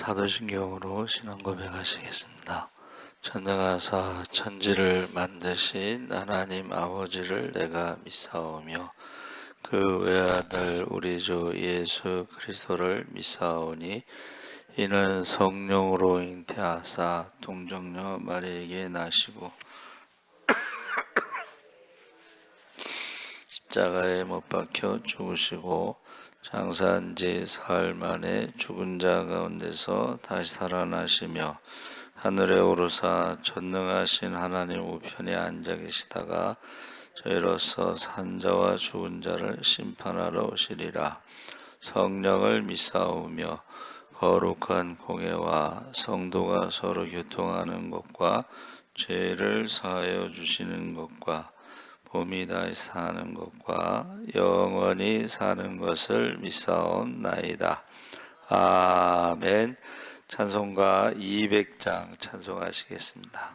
사도신경으로 신앙 고백하시겠습니다. 전능하사 천지를 만드신 하나님 아버지를 내가 믿사오며 그 외아들 우리 주 예수 그리스도를 믿사오니 이는 성령으로 잉태하사 동정녀 마리에게 나시고 십자가에 못 박혀 죽으시고 장사한 지 사흘 만에 죽은 자 가운데서 다시 살아나시며 하늘에 오르사 전능하신 하나님 우편에 앉아 계시다가 저희로서 산 자와 죽은 자를 심판하러 오시리라. 성령을 믿사오며 거룩한 공회와 성도가 서로 교통하는 것과 죄를 사하여 주시는 것과 봄이 다시 사는 것과 영원히 사는 것을 믿사옵나이다. 아멘. 찬송가 200장 찬송하시겠습니다.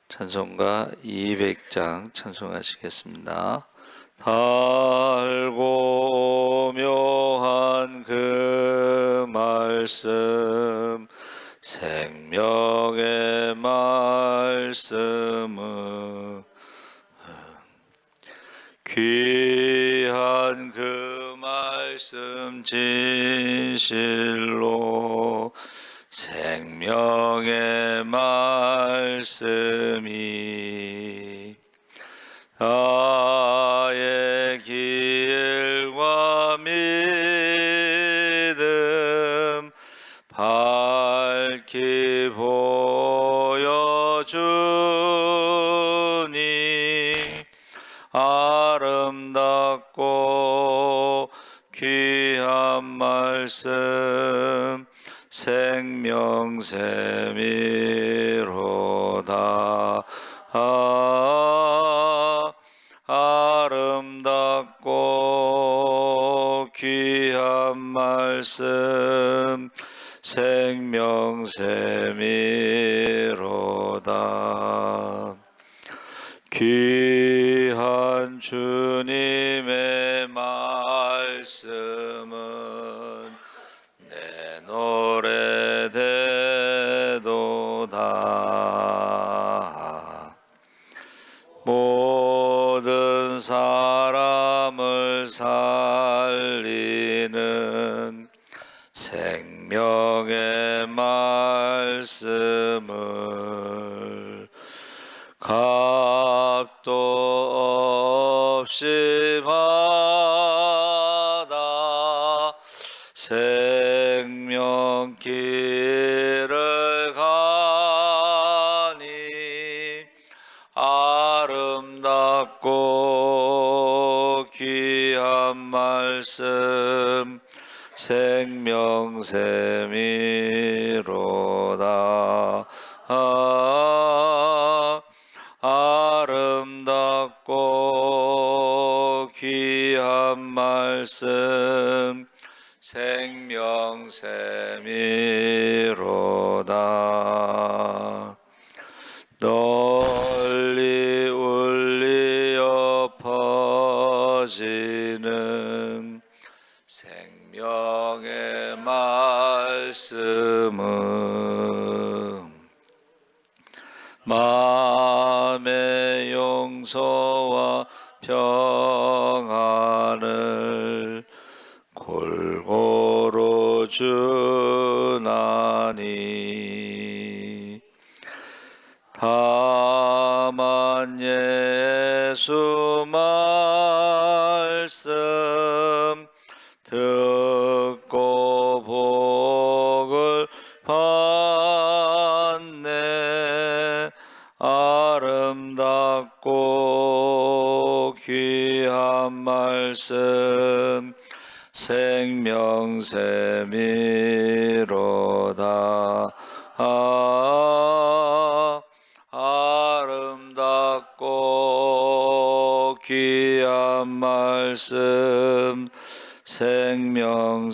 찬송가 200장 찬송하시겠습니다. 달고 묘한 그 말씀 생명의 말씀은 귀한 그 말씀 진실로 생명의 말씀이 나의 길과 믿음 밝히 보여주니 아름답고 귀한 말씀 생명샘이로다. 아름답고 귀한 말씀 생명샘이로다. 귀한 주님의 말씀은 내 노래 되도다. 모든 사람을 살리는 생명의 말씀을 값도 없이 받아 생명길을 가니 아름답고 귀한 말씀 생명샘이로다. 아름답고 귀한 말씀 생명샘이로다. 널리 울리어 퍼지는 생명의 말씀은 마음의 용서와 평안을 골고루 주나니 다만 예수 말씀 듣고 복을 받네. 아름답고 귀한 말씀 생명샘이로다. 아름답고 귀한 말씀 생명샘이로다.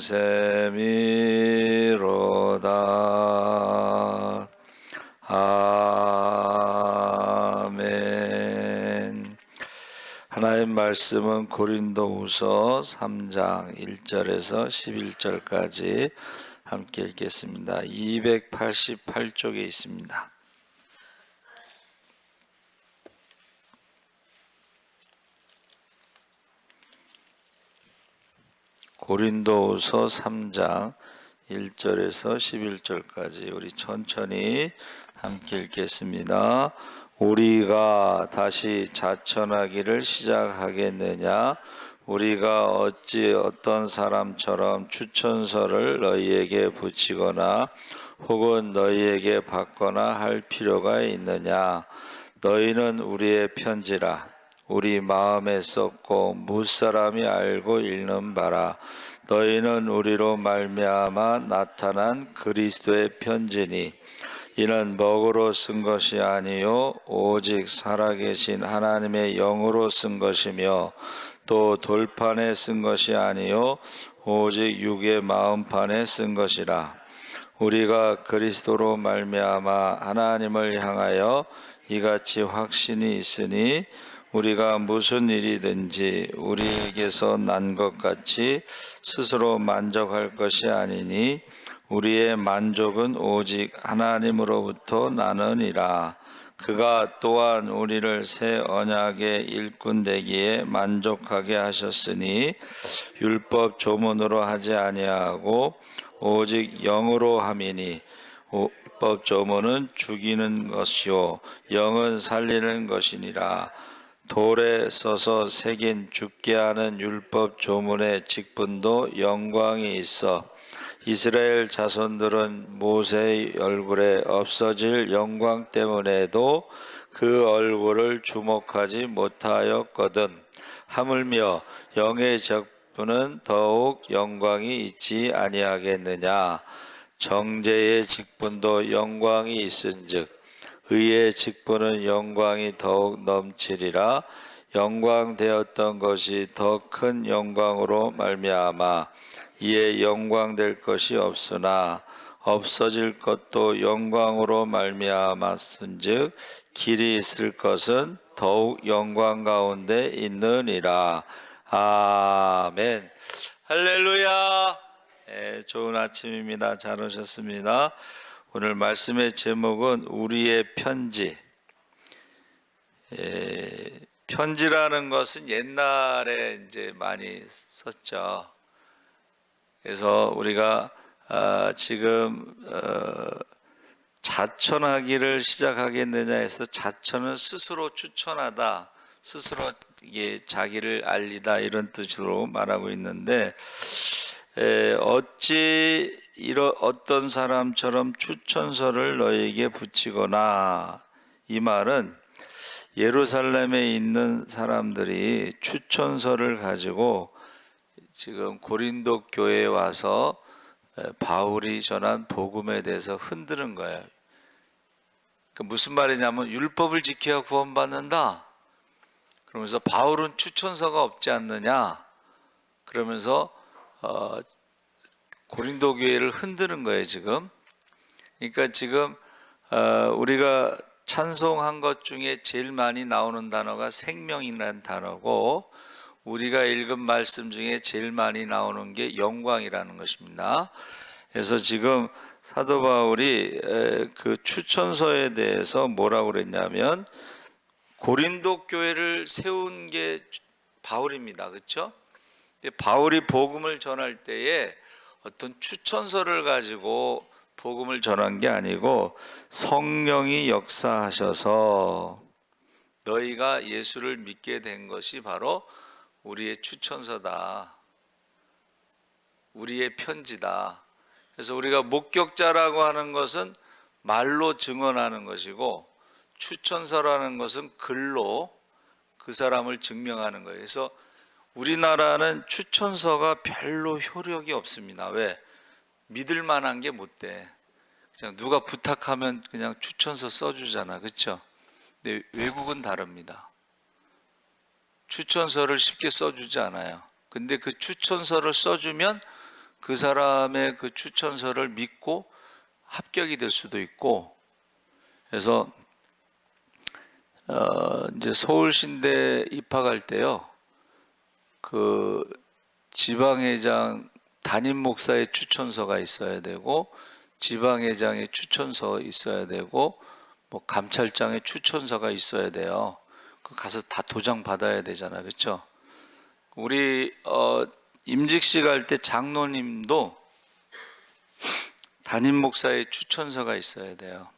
아멘. 하나의 하나님 말씀은 고린도후서 3장 1절에서 11절까지 함께 읽겠습니다. 288쪽에 있습니다. 고린도후서 3장 1절에서 11절까지 우리 천천히 함께 읽겠습니다. 우리가 다시 자천하기를 시작하겠느냐? 우리가 어찌 어떤 사람처럼 추천서를 너희에게 붙이거나 혹은 너희에게 받거나 할 필요가 있느냐? 너희는 우리의 편지라. 우리 마음에 썼고 무사람이 알고 읽는 바라. 너희는 우리로 말미암아 나타난 그리스도의 편지니 이는 먹으로 쓴 것이 아니요 오직 살아계신 하나님의 영으로 쓴 것이며 또 돌판에 쓴 것이 아니요 오직 육의 마음판에 쓴 것이라. 우리가 그리스도로 말미암아 하나님을 향하여 이같이 확신이 있으니 우리가 무슨 일이든지 우리에게서 난 것 같이 스스로 만족할 것이 아니니 우리의 만족은 오직 하나님으로부터 나느니라. 그가 또한 우리를 새 언약의 일꾼 되기에 만족하게 하셨으니 율법 조문으로 하지 아니하고 오직 영으로 함이니 율법 조문은 죽이는 것이요 영은 살리는 것이니라. 돌에 써서 새긴 죽게 하는 율법 조문의 직분도 영광이 있어 이스라엘 자손들은 모세의 얼굴에 없어질 영광 때문에도 그 얼굴을 주목하지 못하였거든. 하물며 영의 직분은 더욱 영광이 있지 아니하겠느냐? 정죄의 직분도 영광이 있은즉 의의 직분은 영광이 더욱 넘치리라. 영광되었던 것이 더 큰 영광으로 말미암아 이에 영광될 것이 없으나 없어질 것도 영광으로 말미암았은즉 길이 있을 것은 더욱 영광 가운데 있느니라. 아멘. 할렐루야. 좋은 아침입니다. 잘 오셨습니다. 오늘 말씀의 제목은 우리의 편지. 편지라는 것은 옛날에 이제 많이 썼죠. 그래서 우리가 지금 자천하기를 시작하겠느냐 해서 자천은 스스로 추천하다, 스스로 이게 자기를 알리다 이런 뜻으로 말하고 있는데 어찌 어떤 사람처럼 추천서를 너에게 붙이거나 이 말은 예루살렘에 있는 사람들이 추천서를 가지고 지금 고린도 교회에 와서 바울이 전한 복음에 대해서 흔드는 거예요. 무슨 말이냐면 율법을 지켜야 구원받는다. 그러면서 바울은 추천서가 없지 않느냐. 그러면서 고린도 교회를 흔드는 거예요 지금. 그러니까 지금 우리가 찬송한 것 중에 제일 많이 나오는 단어가 생명이라는 단어고 우리가 읽은 말씀 중에 제일 많이 나오는 게 영광이라는 것입니다. 그래서 지금 사도 바울이 그 추천서에 대해서 뭐라고 그랬냐면 고린도 교회를 세운 게 바울입니다. 그렇죠? 바울이 복음을 전할 때에 어떤 추천서를 가지고 복음을 전한 게 아니고 성령이 역사하셔서 너희가 예수를 믿게 된 것이 바로 우리의 추천서다. 우리의 편지다. 그래서 우리가 목격자라고 하는 것은 말로 증언하는 것이고 추천서라는 것은 글로 그 사람을 증명하는 거예요. 그래서 우리나라는 추천서가 별로 효력이 없습니다. 왜? 믿을 만한 게 못 돼. 그냥 누가 부탁하면 그냥 추천서 써주잖아. 그렇죠? 근데 외국은 다릅니다. 추천서를 쉽게 써주지 않아요. 근데 그 추천서를 써주면 그 사람의 그 추천서를 믿고 합격이 될 수도 있고, 그래서 이제 서울신대 입학할 때요, 그 지방회장 담임 목사의 추천서가 있어야 되고, 지방회장의 추천서 있어야 되고, 뭐 감찰장의 추천서가 있어야 돼요. 그 가서 다 도장 받아야 되잖아요, 그렇죠? 우리 임직식 할 때 장로님도 담임 목사의 추천서가 있어야 돼요.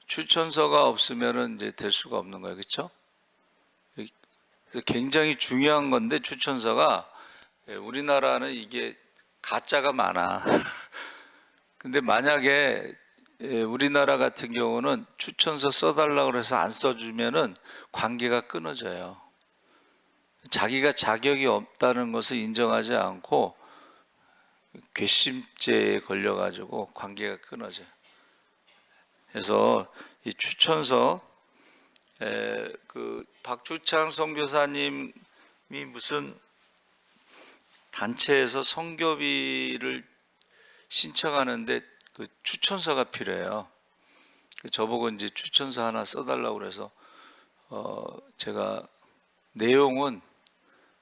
추천서가 없으면은 이제 될 수가 없는 거예요, 그렇죠? 굉장히 중요한 건데, 추천서가 우리나라는 이게 가짜가 많아. 근데 만약에 우리나라 같은 경우는 추천서 써달라고 해서 안 써주면은 관계가 끊어져요. 자기가 자격이 없다는 것을 인정하지 않고 괘씸죄에 걸려가지고 관계가 끊어져요. 그래서 이 추천서, 그 박주창 선교사님이 무슨 단체에서 선교비를 신청하는데 그 추천서가 필요해요. 저보고 이제 추천서 하나 써달라고 그래서 제가 내용은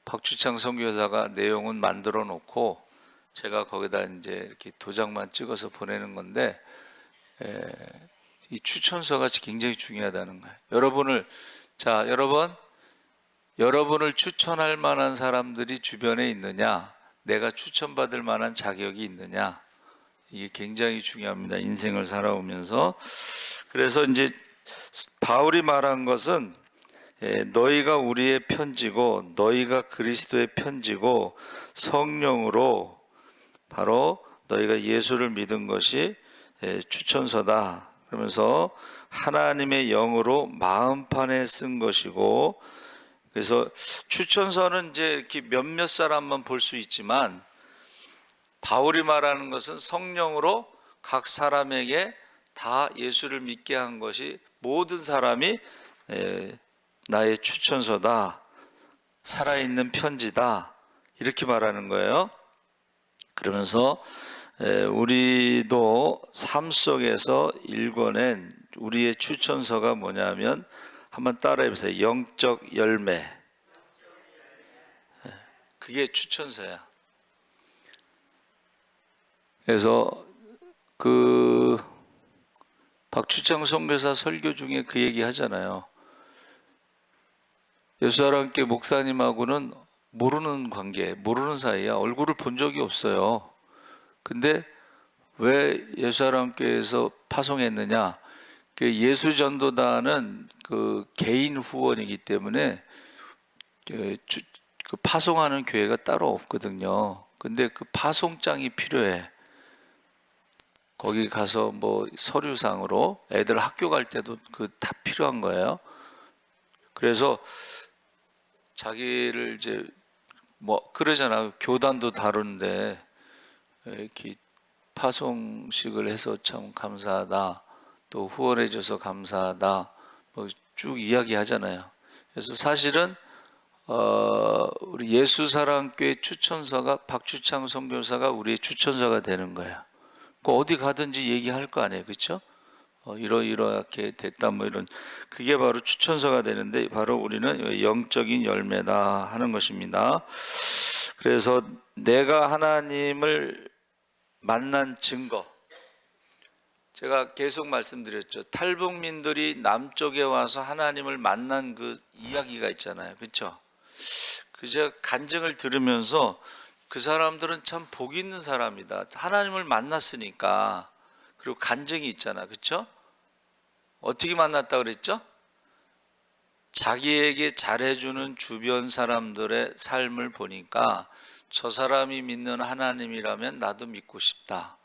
박주창 선교사가 내용은 만들어 놓고 제가 거기다 이제 이렇게 도장만 찍어서 보내는 건데, 이 추천서가 굉장히 중요하다는 거예요. 여러분을 추천할 만한 사람들이 주변에 있느냐, 내가 추천받을 만한 자격이 있느냐, 이게 굉장히 중요합니다. 인생을 살아오면서. 그래서 이제 바울이 말한 것은 너희가 우리의 편지고 너희가 그리스도의 편지고 성령으로 바로 너희가 예수를 믿은 것이 추천서다. 그러면서 하나님의 영으로 마음판에 쓴 것이고, 그래서 추천서는 이제 이렇게 몇몇 사람만 볼 수 있지만 바울이 말하는 것은 성령으로 각 사람에게 다 예수를 믿게 한 것이 모든 사람이 나의 추천서다, 살아있는 편지다, 이렇게 말하는 거예요. 그러면서 우리도 삶 속에서 읽어낸 우리의 추천서가 뭐냐면, 한번 따라해 보세요. 영적 열매. 그게 추천서야. 그래서 그 박주창 선교사 설교 중에 그 얘기 하잖아요. 예수사랑교회 목사님하고는 모르는 관계, 모르는 사이야. 얼굴을 본 적이 없어요. 근데 왜 예수사랑교회에서 파송했느냐? 그 예수전도단은 그 개인 후원이기 때문에 그 파송하는 교회가 따로 없거든요. 근데 그 파송장이 필요해. 거기 가서 뭐 서류상으로 애들 학교 갈 때도 그 다 필요한 거예요. 그래서 자기를 이제 뭐 그러잖아. 교단도 다른데 이렇게 파송식을 해서 참 감사하다, 또 후원해줘서 감사하다, 뭐 쭉 이야기하잖아요. 그래서 사실은 우리 예수사랑교회 추천서가 박주창 선교사가 우리의 추천서가 되는 거예요. 어디 가든지 얘기할 거 아니에요, 그렇죠? 이렇게 됐다, 뭐 이런, 그게 바로 추천서가 되는데, 바로 우리는 영적인 열매다 하는 것입니다. 그래서 내가 하나님을 만난 증거, 제가 계속 말씀드렸죠. 탈북민들이 남쪽에 와서 하나님을 만난 그 이야기가 있잖아요, 그렇죠? 그 제가 간증을 들으면서 그 사람들은 참 복 있는 사람이다. 하나님을 만났으니까. 그리고 간증이 있잖아, 그렇죠? 어떻게 만났다 그랬죠? 자기에게 잘해주는 주변 사람들의 삶을 보니까 저 사람이 믿는 하나님이라면 나도 믿고 싶다.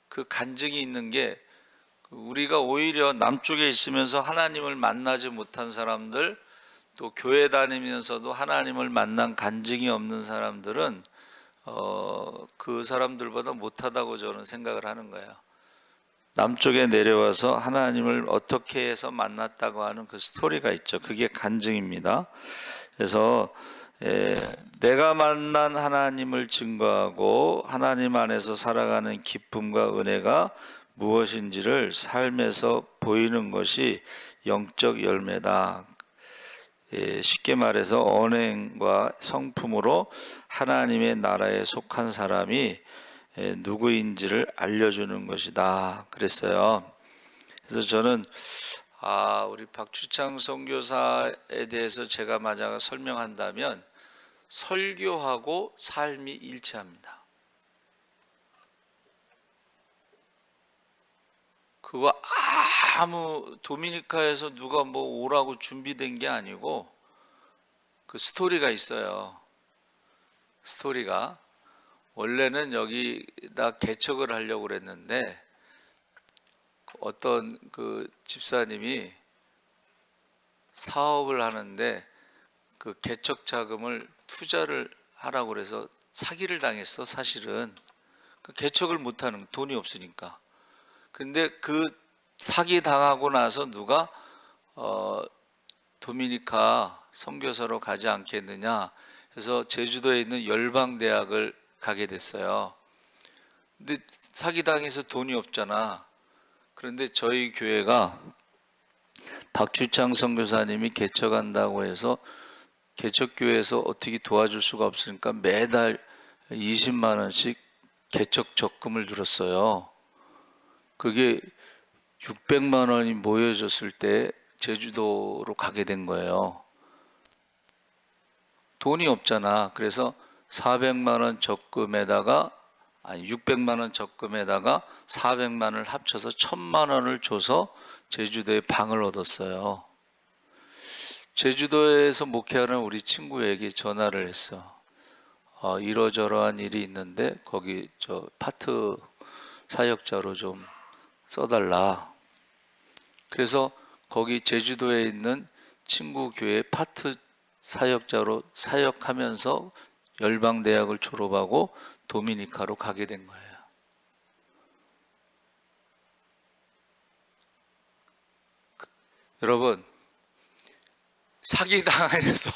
그 간증이 있는 게, 우리가 오히려 남쪽에 있으면서 하나님을 만나지 못한 사람들, 또 교회 다니면서도 하나님을 만난 간증이 없는 사람들은 그 사람들보다 못하다고 저는 생각을 하는 거예요. 남쪽에 내려와서 하나님을 어떻게 해서 만났다고 하는 그 스토리가 있죠. 그게 간증입니다. 그래서 내가 만난 하나님을 증거하고 하나님 안에서 살아가는 기쁨과 은혜가 무엇인지를 삶에서 보이는 것이 영적 열매다. 쉽게 말해서 언행과 성품으로 하나님의 나라에 속한 사람이 누구인지를 알려주는 것이다 그랬어요. 그래서 저는 우리 박주창 선교사에 대해서 제가 만약 설명한다면 설교하고 삶이 일치합니다. 그거 아무 도미니카에서 누가 뭐 오라고 준비된 게 아니고 그 스토리가 있어요. 스토리가 원래는 여기다 개척을 하려고 그랬는데 어떤 그 집사님이 사업을 하는데 그 개척 자금을 투자를 하라고 그래서 사기를 당했어. 사실은 그 개척을 못하는, 돈이 없으니까. 근데 그 사기 당하고 나서 누가 도미니카 선교사로 가지 않겠느냐 해서 제주도에 있는 열방대학을 가게 됐어요. 근데 사기 당해서 돈이 없잖아. 그런데 저희 교회가 박주창 선교사님이 개척한다고 해서 개척교회에서 어떻게 도와줄 수가 없으니까 매달 20만 원씩 개척 적금을 들었어요. 그게 600만 원이 모여졌을 때 제주도로 가게 된 거예요. 돈이 없잖아. 그래서 400만 원 적금에다가 600만 원 적금에다가 400만 원을 합쳐서 1000만 원을 줘서 제주도에 방을 얻었어요. 제주도에서 목회하는 우리 친구에게 전화를 했어. 이러저러한 일이 있는데 거기 저 파트 사역자로 좀 써달라. 그래서 거기 제주도에 있는 친구 교회 파트 사역자로 사역하면서 열방대학을 졸업하고 도미니카로 가게 된 거예요. 여러분, 사기당해서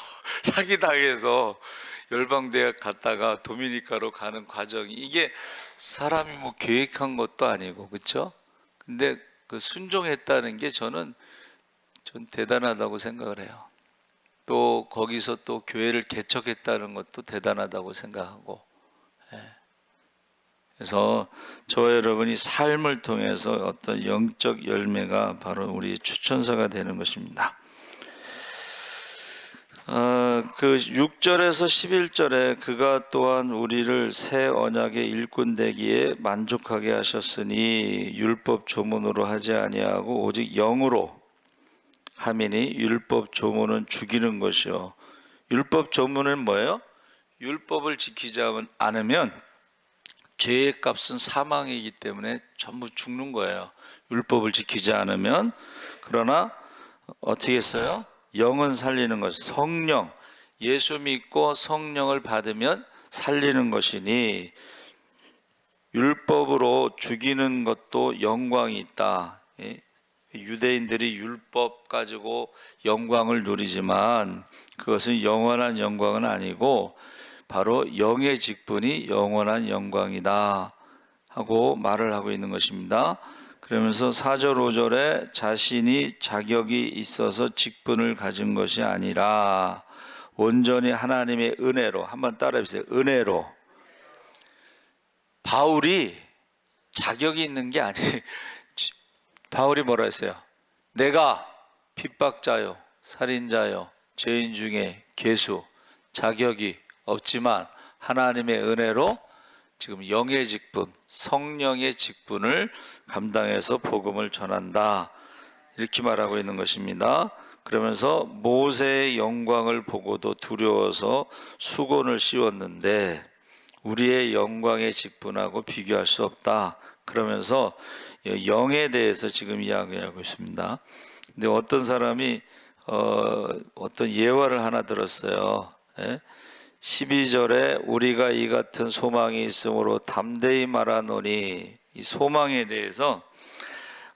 열방대학 갔다가 도미니카로 가는 과정이, 이게 사람이 뭐 계획한 것도 아니고, 그렇죠? 근데 그 순종했다는 게 전 대단하다고 생각을 해요. 또 거기서 또 교회를 개척했다는 것도 대단하다고 생각하고, 그래서 저와 여러분이 삶을 통해서 어떤 영적 열매가 바로 우리 추천사가 되는 것입니다. 그 6절에서 11절에 그가 또한 우리를 새 언약의 일꾼 되기에 만족하게 하셨으니 율법 조문으로 하지 아니하고 오직 영으로 함이니 율법 조문은 죽이는 것이요. 율법 조문은 뭐예요? 율법을 지키지 않으면 죄의 값은 사망이기 때문에 전부 죽는 거예요. 율법을 지키지 않으면. 그러나 어떻게 했어요? 영은 살리는 것, 성령, 예수 믿고 성령을 받으면 살리는 것이니 율법으로 죽이는 것도 영광이 있다. 유대인들이 율법 가지고 영광을 누리지만 그것은 영원한 영광은 아니고 바로 영의 직분이 영원한 영광이다 하고 말을 하고 있는 것입니다. 그러면서 4절 5절에 자신이 자격이 있어서 직분을 가진 것이 아니라 온전히 하나님의 은혜로, 한번 따라해 보세요. 은혜로. 바울이 자격이 있는 게 아니에요. 바울이 뭐라 했어요? 내가 핍박자요, 살인자요, 죄인 중에 괴수, 자격이 없지만 하나님의 은혜로 지금 영의 직분, 성령의 직분을 감당해서 복음을 전한다. 이렇게 말하고 있는 것입니다. 그러면서 모세의 영광을 보고도 두려워서 수건을 씌웠는데 우리의 영광의 직분하고 비교할 수 없다. 그러면서 영에 대해서 지금 이야기하고 있습니다. 근데 어떤 사람이 어떤 예화를 하나 들었어요. 12절에 우리가 이 같은 소망이 있으므로 담대히 말하노니, 이 소망에 대해서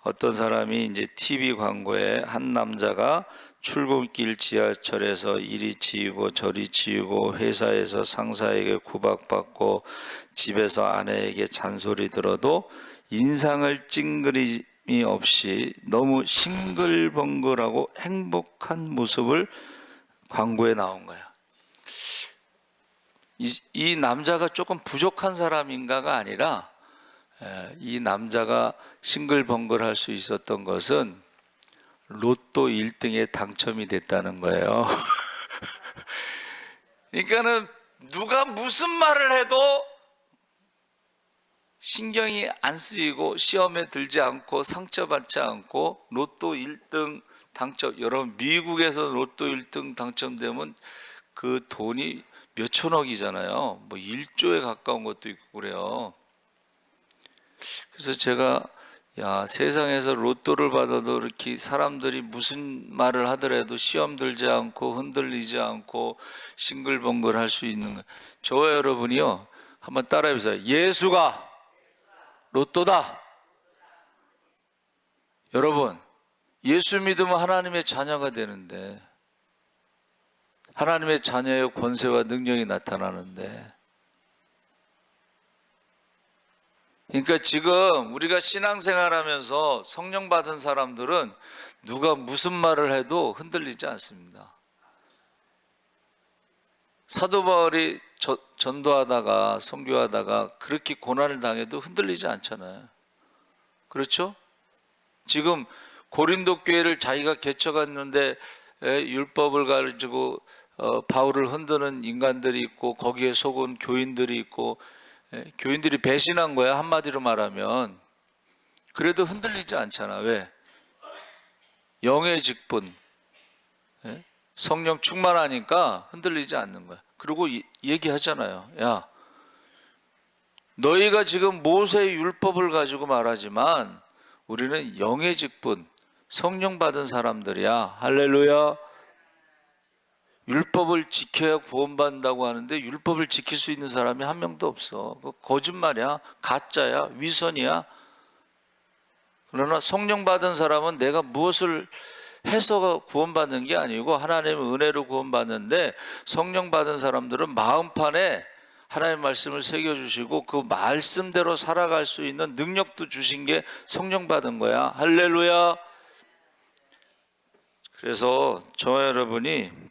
어떤 사람이 이제 TV 광고에 한 남자가 출근길 지하철에서 이리 치이고 저리 치이고 회사에서 상사에게 구박받고 집에서 아내에게 잔소리 들어도 인상을 찡그림이 없이 너무 싱글벙글하고 행복한 모습을 광고에 나온 거야. 이 남자가 조금 부족한 사람인가가 아니라 이 남자가 싱글벙글할 수 있었던 것은 로또 1등에 당첨이 됐다는 거예요. 그러니까는 누가 무슨 말을 해도 신경이 안 쓰이고 시험에 들지 않고 상처받지 않고 로또 1등 당첨, 여러분 미국에서 로또 1등 당첨되면 그 돈이 몇 천억이잖아요. 뭐 1조에 가까운 것도 있고 그래요. 그래서 제가 세상에서 로또를 받아도 이렇게 사람들이 무슨 말을 하더라도 시험 들지 않고 흔들리지 않고 싱글벙글 할 수 있는 거. 저와 여러분이요, 한번 따라해 보세요. 예수가 로또다. 여러분, 예수 믿으면 하나님의 자녀가 되는데, 하나님의 자녀의 권세와 능력이 나타나는데, 그러니까 지금 우리가 신앙생활하면서 성령 받은 사람들은 누가 무슨 말을 해도 흔들리지 않습니다. 사도 바울이 전도하다가 선교하다가 그렇게 고난을 당해도 흔들리지 않잖아요. 그렇죠? 지금 고린도 교회를 자기가 개척했는데 율법을 가지고 바울을 흔드는 인간들이 있고 거기에 속은 교인들이 있고 교인들이 배신한 거야, 한마디로 말하면. 그래도 흔들리지 않잖아. 왜? 영의 직분, 성령 충만하니까 흔들리지 않는 거야. 그리고 얘기하잖아요. 야, 너희가 지금 모세의 율법을 가지고 말하지만 우리는 영의 직분, 성령 받은 사람들이야. 할렐루야. 율법을 지켜야 구원받는다고 하는데 율법을 지킬 수 있는 사람이 한 명도 없어. 그거 거짓말이야, 가짜야, 위선이야. 그러나 성령 받은 사람은 내가 무엇을 해서 구원받는 게 아니고 하나님의 은혜로 구원받는데, 성령 받은 사람들은 마음판에 하나님의 말씀을 새겨주시고 그 말씀대로 살아갈 수 있는 능력도 주신 게 성령 받은 거야. 할렐루야. 그래서 저와 여러분이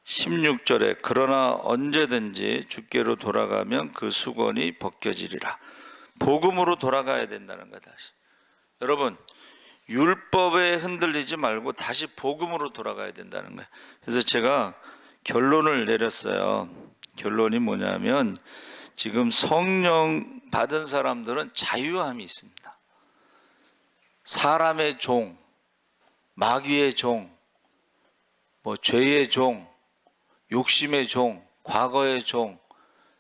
16절에 그러나 언제든지 주께로 돌아가면 그 수건이 벗겨지리라. 복음으로 돌아가야 된다는 거다. 여러분, 율법에 흔들리지 말고 다시 복음으로 돌아가야 된다는 거예요. 그래서 제가 결론을 내렸어요. 결론이 뭐냐면 지금 성령 받은 사람들은 자유함이 있습니다. 사람의 종, 마귀의 종, 죄의 종, 욕심의 종, 과거의 종,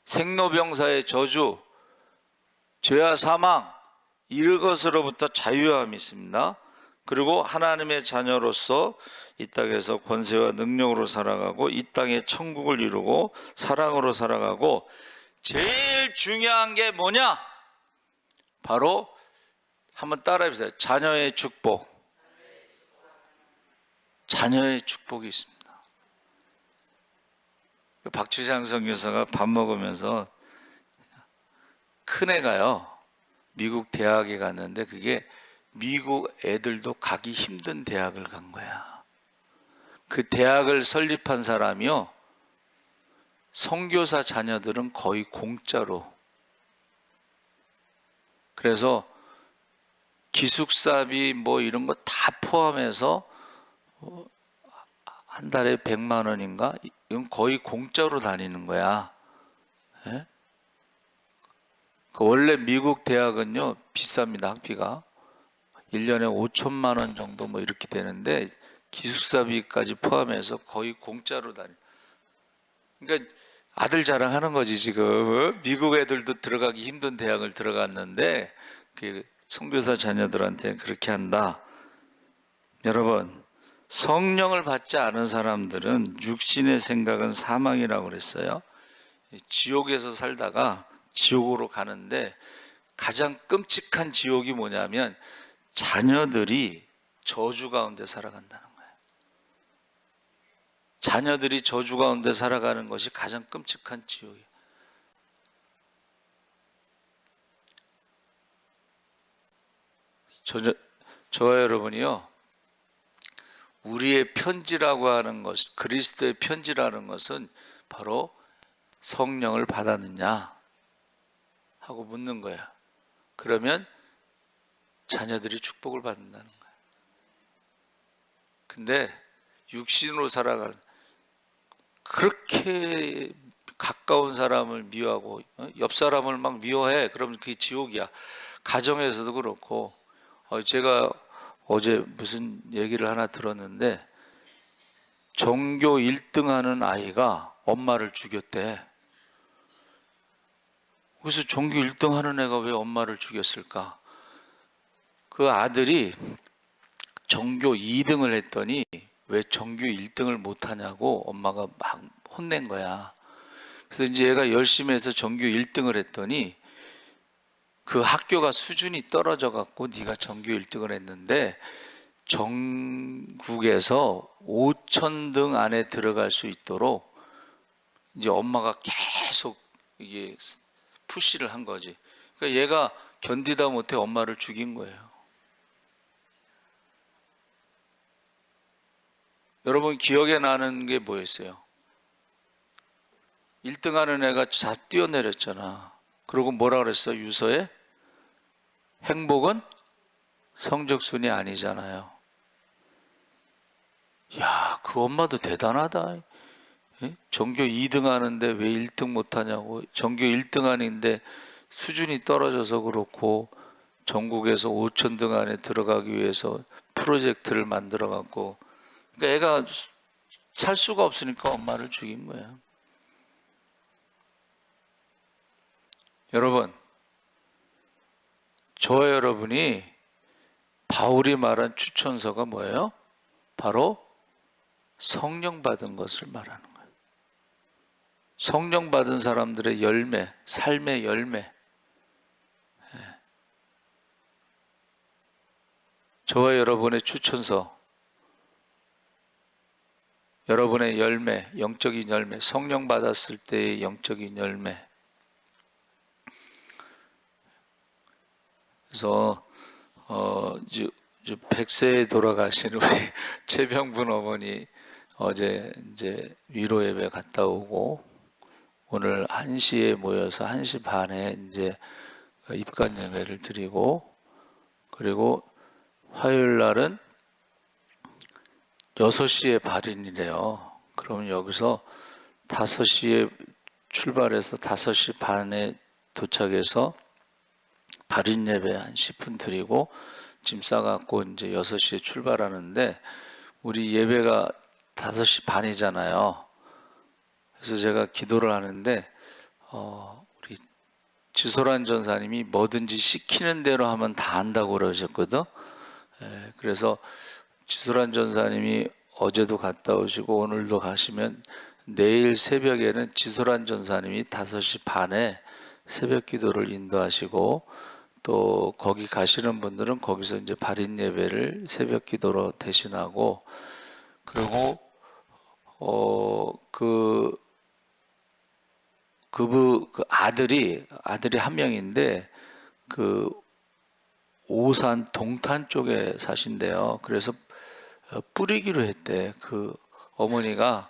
생로병사의 저주, 죄와 사망, 이것으로부터 자유함이 있습니다. 그리고 하나님의 자녀로서 이 땅에서 권세와 능력으로 살아가고 이 땅에 천국을 이루고 사랑으로 살아가고, 제일 중요한 게 뭐냐? 바로 한번 따라해 보세요. 자녀의 축복. 자녀의 축복이 있습니다. 박주장 선교사가 밥 먹으면서 큰애가요, 미국 대학에 갔는데 그게 미국 애들도 가기 힘든 대학을 간 거야. 그 대학을 설립한 사람이요, 선교사 자녀들은 거의 공짜로. 그래서 기숙사비 이런 거 다 포함해서 한 달에 100만 원인가? 이건 거의 공짜로 다니는 거야. 예? 원래 미국 대학은요 비쌉니다. 학비가 1년에 5천만 원 정도 이렇게 되는데 기숙사비까지 포함해서 거의 공짜로 다니. 그러니까 아들 자랑하는 거지 지금. 미국 애들도 들어가기 힘든 대학을 들어갔는데 그 선교사 자녀들한테 그렇게 한다. 여러분, 성령을 받지 않은 사람들은 육신의 생각은 사망이라고 그랬어요. 지옥에서 살다가 지옥으로 가는데 가장 끔찍한 지옥이 뭐냐면 자녀들이 저주 가운데 살아간다는 거예요. 자녀들이 저주 가운데 살아가는 것이 가장 끔찍한 지옥이에요. 저와 여러분이요, 우리의 편지라고 하는 것, 그리스도의 편지라는 것은 바로 성령을 받았느냐 하고 묻는 거예요. 그러면 자녀들이 축복을 받는다는 거예요. 근데 육신으로 살아가는, 그렇게 가까운 사람을 미워하고 옆 사람을 막 미워해, 그러면 그게 지옥이야. 가정에서도 그렇고. 제가 어제 무슨 얘기를 하나 들었는데, 전교 1등 하는 아이가 엄마를 죽였대. 그래서 전교 1등 하는 애가 왜 엄마를 죽였을까? 그 아들이 전교 2등을 했더니 왜 전교 1등을 못하냐고 엄마가 막 혼낸 거야. 그래서 이제 얘가 열심히 해서 전교 1등을 했더니 그 학교가 수준이 떨어져 갖고 네가 전교 1등을 했는데 전국에서 5,000등 안에 들어갈 수 있도록 이제 엄마가 계속 이게 푸시를 한 거지. 그러니까 얘가 견디다 못해 엄마를 죽인 거예요. 여러분 기억에 나는 게 뭐였어요? 1등 하는 애가 뛰어내렸잖아. 그리고 뭐라 그랬어? 유서에? 행복은 성적순이 아니잖아요. 야, 그 엄마도 대단하다. 전교 2등 하는데 왜 1등 못하냐고. 전교 1등 하는데 수준이 떨어져서 그렇고 전국에서 5,000등 안에 들어가기 위해서 프로젝트를 만들어 갖고, 그러니까 애가 살 수가 없으니까 엄마를 죽인 거예요. 여러분, 저와 여러분이 바울이 말한 추천서가 뭐예요? 바로 성령 받은 것을 말하는 거예요. 성령 받은 사람들의 열매, 삶의 열매. 저와 여러분의 추천서, 여러분의 열매, 영적인 열매, 성령 받았을 때의 영적인 열매. 그래서 100세에 돌아가신 우리 최병분 어머니 어제 이제 위로 예배 갔다 오고 오늘 1시에 모여서 1시 반에 이제 입관 예배를 드리고, 그리고 화요일 날은 6시에 발인이래요. 그러면 여기서 5시에 출발해서 5시 반에 도착해서 발인 예배 한 10분 드리고 짐 싸갖고 이제 6시에 출발하는데, 우리 예배가 5시 반이잖아요. 그래서 제가 기도를 하는데 우리 지소란 전사님이 뭐든지 시키는 대로 하면 다 한다고 그러셨거든. 그래서 지소란 전사님이 어제도 갔다 오시고 오늘도 가시면 내일 새벽에는 지소란 전사님이 5시 반에 새벽 기도를 인도하시고, 또 거기 가시는 분들은 거기서 이제 발인 예배를 새벽 기도로 대신하고, 그리고 그 아들이 한 명인데 그 오산 동탄 쪽에 사신대요. 그래서 뿌리기로 했대. 그 어머니가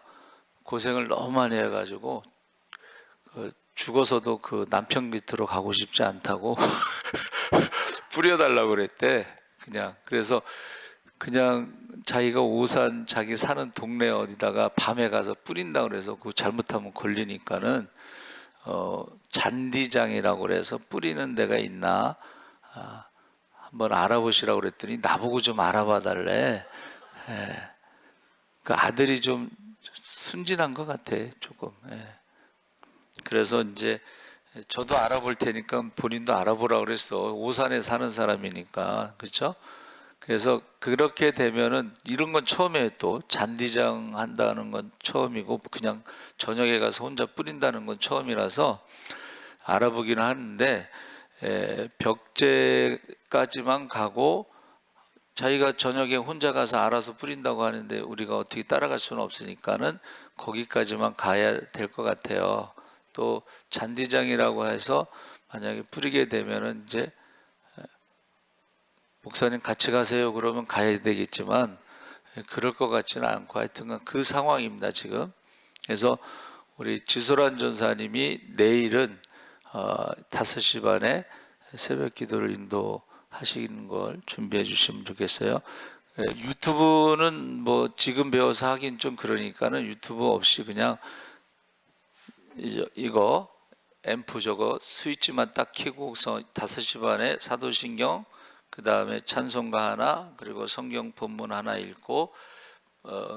고생을 너무 많이 해가지고 죽어서도 그 남편 밑으로 가고 싶지 않다고 뿌려달라고 그랬대. 그래서 그냥 자기가 오산 자기 사는 동네 어디다가 밤에 가서 뿌린다 그래서 그거 잘못하면 걸리니까는 잔디장이라고 그래서 뿌리는 데가 있나 한번 알아보시라고 그랬더니 나보고 좀 알아봐 달래. 그 아들이 좀 순진한 것 같아 조금. 그래서 이제 저도 알아볼 테니까 본인도 알아보라고 그랬어. 오산에 사는 사람이니까. 그렇죠? 그래서 그렇게 되면은 이런 건 처음에 또 잔디장 한다는 건 처음이고 그냥 저녁에 가서 혼자 뿌린다는 건 처음이라서 알아보기는 하는데 벽제까지만 가고 자기가 저녁에 혼자 가서 알아서 뿌린다고 하는데 우리가 어떻게 따라갈 수는 없으니까는 거기까지만 가야 될 것 같아요. 또 잔디장이라고 해서 만약에 뿌리게 되면은 이제 목사님 같이 가세요 그러면 가야 되겠지만 그럴 것 같지는 않고 하여튼간 그 상황입니다 지금. 그래서 우리 지소란 전사님이 내일은 5시 반에 새벽 기도를 인도하시는 걸 준비해 주시면 좋겠어요. 유튜브는 뭐 지금 배워서 하긴 좀 그러니까는 유튜브 없이 그냥 이거 앰프 저거 스위치만 딱 켜고서 5시 반에 사도신경 그 다음에 찬송가 하나 그리고 성경 본문 하나 읽고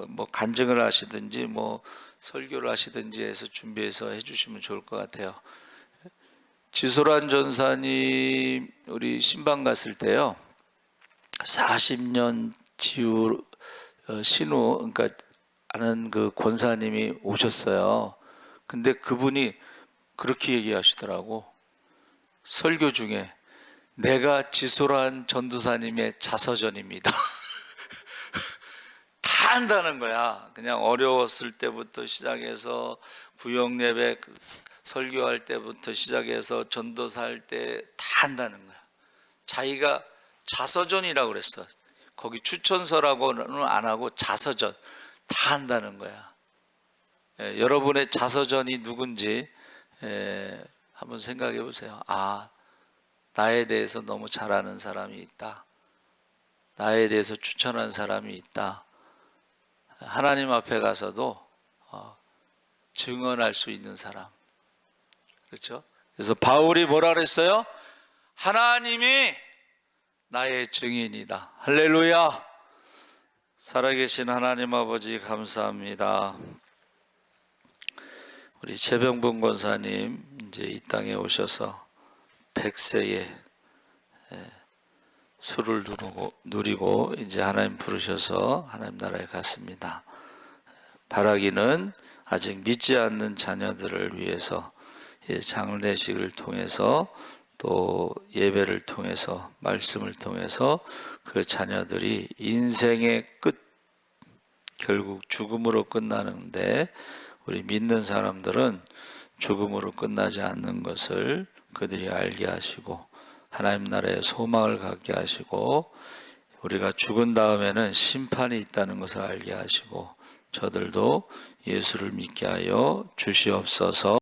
뭐 간증을 하시든지 뭐 설교를 하시든지 해서 준비해서 해주시면 좋을 것 같아요. 지소란 전사님 우리 신방 갔을 때요 40년 지후 신우 그러니까 아는 그 권사님이 오셨어요. 근데 그분이 그렇게 얘기하시더라고. 설교 중에 내가 지소란 전도사님의 자서전입니다. 다 한다는 거야. 그냥 어려웠을 때부터 시작해서 구역 예배 설교할 때부터 시작해서 전도사 할 때 다 한다는 거야. 자기가 자서전이라고 그랬어. 거기 추천서라고는 안 하고 자서전 다 한다는 거야. 여러분의 자서전이 누군지 한번 생각해 보세요. 아, 나에 대해서 너무 잘 아는 사람이 있다. 나에 대해서 추천한 사람이 있다. 하나님 앞에 가서도 증언할 수 있는 사람. 그렇죠? 그래서 바울이 뭐라 그랬어요? 하나님이 나의 증인이다. 할렐루야. 살아계신 하나님 아버지 감사합니다. 우리 최병분 권사님 이제 이 땅에 오셔서 100세에 수를 누리고 이제 하나님 부르셔서 하나님 나라에 갔습니다. 바라기는 아직 믿지 않는 자녀들을 위해서 장례식을 통해서 또 예배를 통해서 말씀을 통해서 그 자녀들이 인생의 끝 결국 죽음으로 끝나는데 우리 믿는 사람들은 죽음으로 끝나지 않는 것을 그들이 알게 하시고 하나님 나라의 소망을 갖게 하시고 우리가 죽은 다음에는 심판이 있다는 것을 알게 하시고 저들도 예수를 믿게 하여 주시옵소서.